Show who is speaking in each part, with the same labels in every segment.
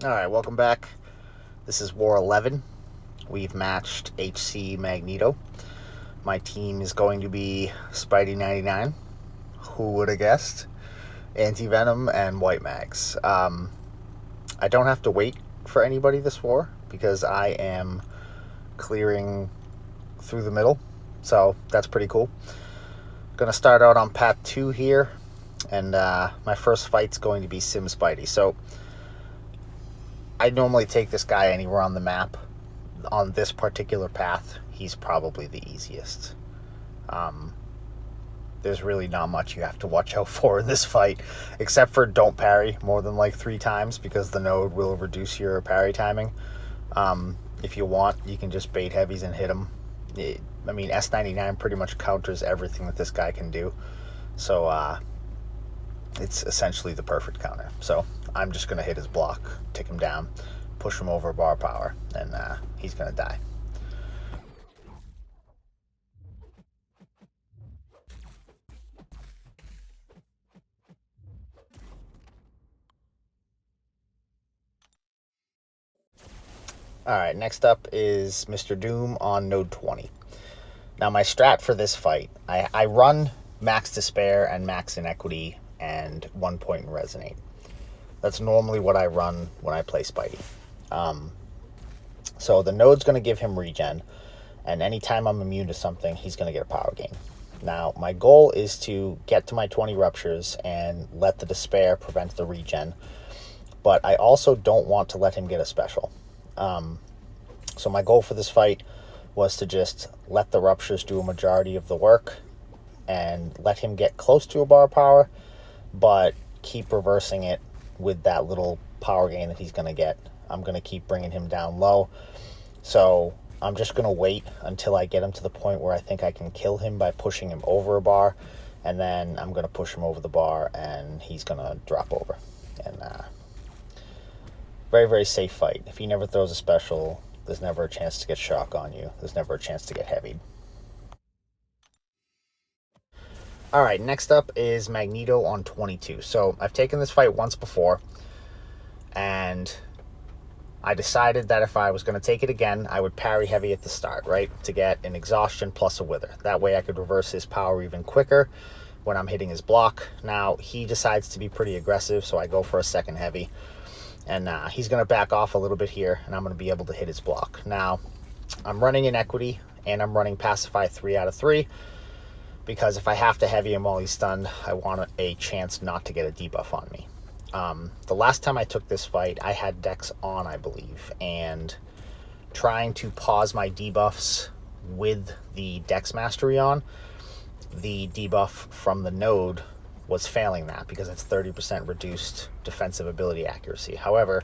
Speaker 1: Alright, welcome back. This is War 11. We've matched HC Magneto. My team is going to be Spidey 99. Who would have guessed? Anti-Venom and White Mags. I don't have to wait for anybody this war because I am clearing through the middle. So that's pretty cool. Gonna start out on path 2 here. And my first fight's going to be Sim Spidey. So I normally take this guy anywhere on the map. On this particular path, he's probably the easiest. There's really not much you have to watch out for in this fight, except for don't parry more than like 3 times because the node will reduce your parry timing. If you want, you can just bait heavies and hit him. I mean, S99 pretty much counters everything that this guy can do. So it's essentially the perfect counter. So I'm just going to hit his block, tick him down, push him over bar power, and he's going to die. Alright, next up is Mr. Doom on node 20. Now my strat for this fight, I run max despair and max inequity and 1 point in resonate. That's normally what I run when I play Spidey. So the node's going to give him regen, and anytime I'm immune to something, he's going to get a power gain. Now, my goal is to get to my 20 ruptures and let the despair prevent the regen, but I also don't want to let him get a special. So my goal for this fight was to just let the ruptures do a majority of the work and let him get close to a bar power, but keep reversing it with that little power gain that he's going to get. I'm going to keep bringing him down low. So I'm just going to wait until I get him to the point where I think I can kill him by pushing him over a bar. And then I'm going to push him over the bar and he's going to drop over. And very, very safe fight. If he never throws a special, there's never a chance to get shock on you. There's never a chance to get heavied. Alright, next up is Magneto on 22. So I've taken this fight once before, and I decided that if I was going to take it again, I would parry heavy at the start, right? To get an exhaustion plus a wither. That way I could reverse his power even quicker when I'm hitting his block. Now, he decides to be pretty aggressive, so I go for a second heavy. And he's going to back off a little bit here, and I'm going to be able to hit his block. Now, I'm running inequity, and I'm running pacify 3 out of 3. Because if I have to heavy him while he's stunned, I want a chance not to get a debuff on me. The last time I took this fight, I had Dex on, I believe, and trying to pause my debuffs with the Dex Mastery on, the debuff from the node was failing that because it's 30% reduced defensive ability accuracy. However,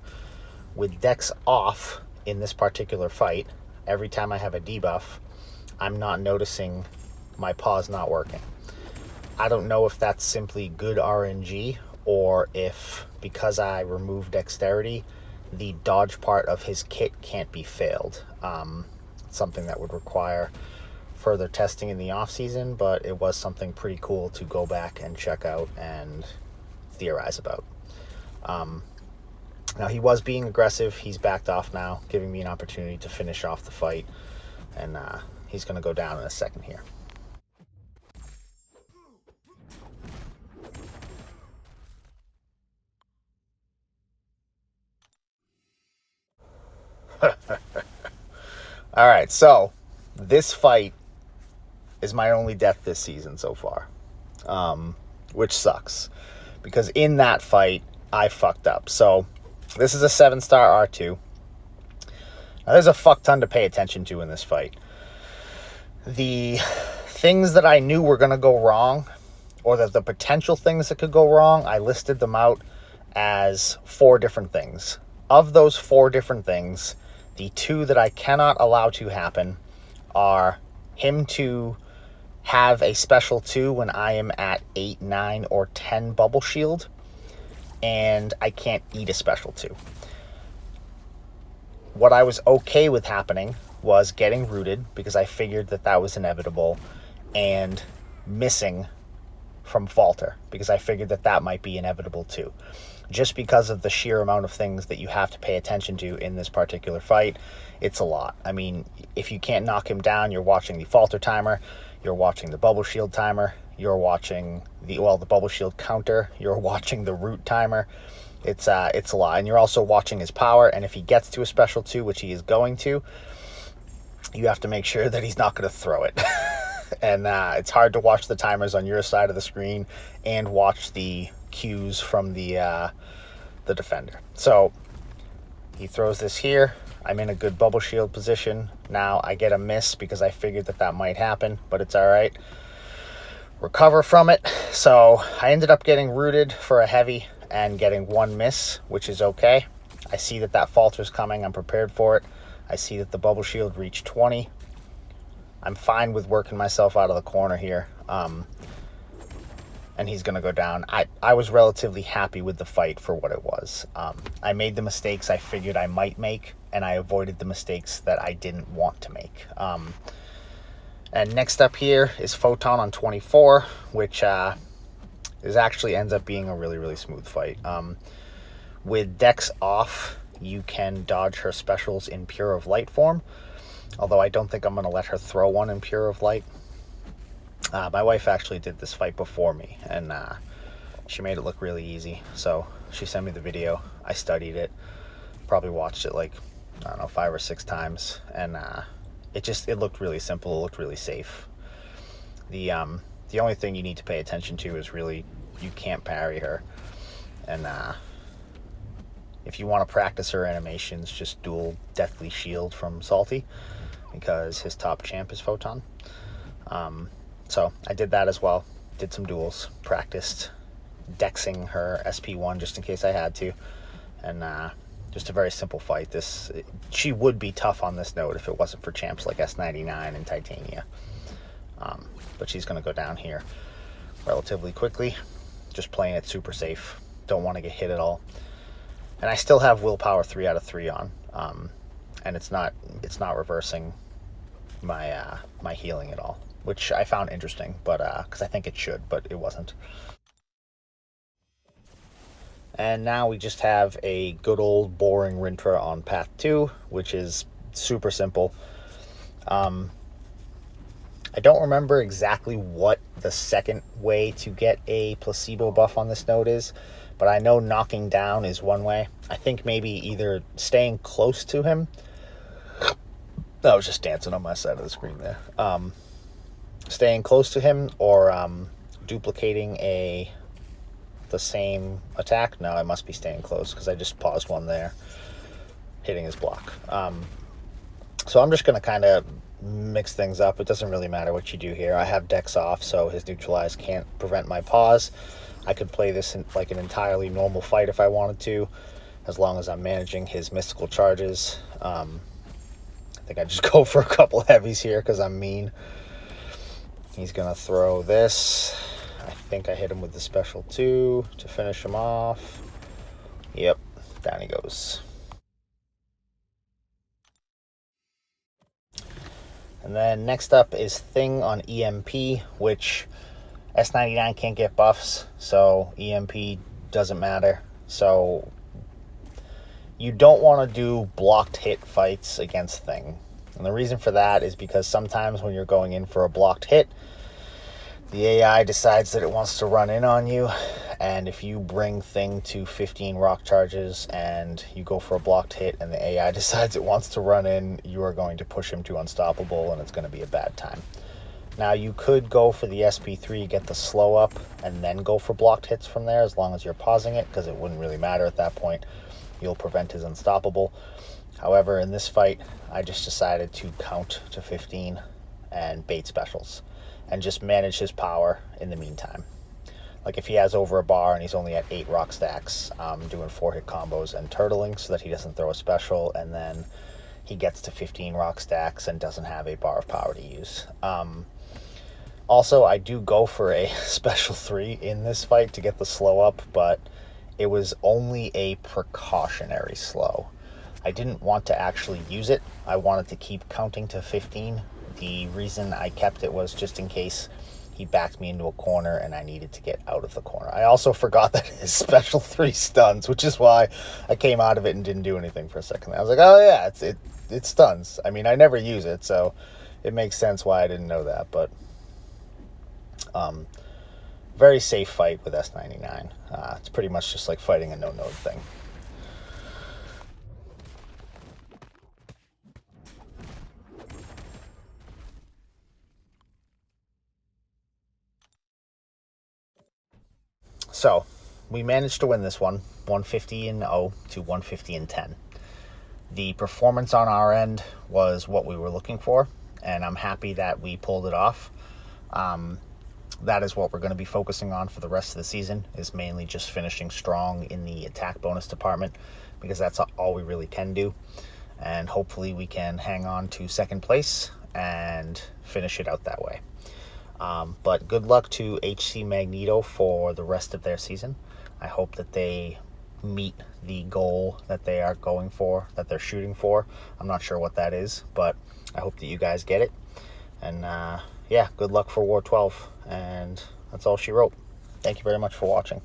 Speaker 1: with Dex off in this particular fight, every time I have a debuff, I'm not noticing my pause not working. I don't know if that's simply good RNG or if because I removed dexterity, the dodge part of his kit can't be failed. Something that would require further testing in the off season, but it was something pretty cool to go back and check out and theorize about. Now he was being aggressive. He's backed off now, giving me an opportunity to finish off the fight, and he's going to go down in a second here. All right, so this fight is my only death this season so far, which sucks because in that fight I fucked up. So this is a 7-star R2. Now, there's a fuck ton to pay attention to in this fight. The things that I knew were going to go wrong, or that the potential things that could go wrong, I listed them out as 4 different things. Of those 4 different things, the 2 that I cannot allow to happen are him to have a special 2 when I am at 8, 9, or 10 bubble shield, and I can't eat a special 2. What I was okay with happening was getting rooted, because I figured that that was inevitable, and missing from falter, because I figured that that might be inevitable too. just because of the sheer amount of things that you have to pay attention to in this particular fight. It's a lot. I mean, if you can't knock him down, you're watching the falter timer, you're watching the bubble shield timer, you're watching the bubble shield counter, you're watching the root timer. It's a lot. And you're also watching his power, and if he gets to a special 2, which he is going to, you have to make sure that he's not going to throw it. And it's hard to watch the timers on your side of the screen and watch the cues from the defender. So he throws this here. I'm in a good bubble shield position. Now I get a miss because I figured that might happen, but it's all right. Recover from it. So I ended up getting rooted for a heavy and getting 1 miss, which is okay. I see that falter's coming. I'm prepared for it. I see that the bubble shield reached 20. I'm fine with working myself out of the corner here. And he's going to go down. I was relatively happy with the fight for what it was. I made the mistakes I figured I might make, and I avoided the mistakes that I didn't want to make. And next up here is Photon on 24, which actually ends up being a really, really smooth fight. With Dex off, you can dodge her specials in Pure of Light form, although I don't think I'm going to let her throw one in Pure of Light. My wife actually did this fight before me, and she made it look really easy. So she sent me the video. I studied it, probably watched it like, I don't know, 5 or 6 times, and it looked really simple. It looked really safe. The only thing you need to pay attention to is really you can't parry her, and if you want to practice her animations, just dual Deathly Shield from Salty, because his top champ is Photon. So I did that as well. Did some duels, practiced dexing her SP1 just in case I had to, and just a very simple fight. She would be tough on this node if it wasn't for champs like S99 and Titania. But she's going to go down here relatively quickly, just playing it super safe. Don't want to get hit at all. And I still have willpower 3 out of 3 on, and it's not reversing my my healing at all, which I found interesting, but because I think it should, but it wasn't. And now we just have a good old boring Rintrah on path 2, which is super simple. I don't remember exactly what the second way to get a placebo buff on this node is, but I know knocking down is one way. I think maybe either staying close to him. I was just dancing on my side of the screen there. Staying close to him, or duplicating the same attack. No, I must be staying close because I just paused one there, hitting his block. So I'm just going to kind of mix things up. It doesn't really matter what you do here. I have Dex off, so his neutralize can't prevent my pause. I could play this in like an entirely normal fight if I wanted to, as long as I'm managing his mystical charges. I think I just go for a couple heavies here because I'm mean. He's going to throw this. I think I hit him with the special 2 to finish him off. Yep, down he goes. And then next up is Thing on EMP, which S99 can't get buffs, so EMP doesn't matter. So you don't want to do blocked hit fights against Thing. And the reason for that is because sometimes when you're going in for a blocked hit, the AI decides that it wants to run in on you, and if you bring Thing to 15 rock charges and you go for a blocked hit and the AI decides it wants to run in, you are going to push him to unstoppable, and it's going to be a bad time. Now, you could go for the SP3, get the slow up, and then go for blocked hits from there, as long as you're pausing it, because it wouldn't really matter at that point. You'll prevent his unstoppable. However, in this fight, I just decided to count to 15 and bait specials, and just manage his power in the meantime. Like if he has over a bar and he's only at 8 rock stacks, I'm doing 4-hit combos and turtling so that he doesn't throw a special, and then he gets to 15 rock stacks and doesn't have a bar of power to use. Also, I do go for a special 3 in this fight to get the slow up, but it was only a precautionary slow. I didn't want to actually use it. I wanted to keep counting to 15. The reason I kept it was just in case he backed me into a corner and I needed to get out of the corner. I also forgot that his special 3 stuns, which is why I came out of it and didn't do anything for a second. I was like, oh yeah, it stuns. I mean, I never use it, so it makes sense why I didn't know that. But very safe fight with S99. It's pretty much just like fighting a no-node thing. So we managed to win this one, 150-0 to 150-10. The performance on our end was what we were looking for, and I'm happy that we pulled it off. That is what we're going to be focusing on for the rest of the season, is mainly just finishing strong in the attack bonus department, because that's all we really can do. And hopefully we can hang on to second place and finish it out that way. But good luck to HC Magneto for the rest of their season. I hope that they meet the goal that they are going for, that they're shooting for. I'm not sure what that is, but I hope that you guys get it. And yeah, good luck for War 12. And that's all she wrote. Thank you very much for watching.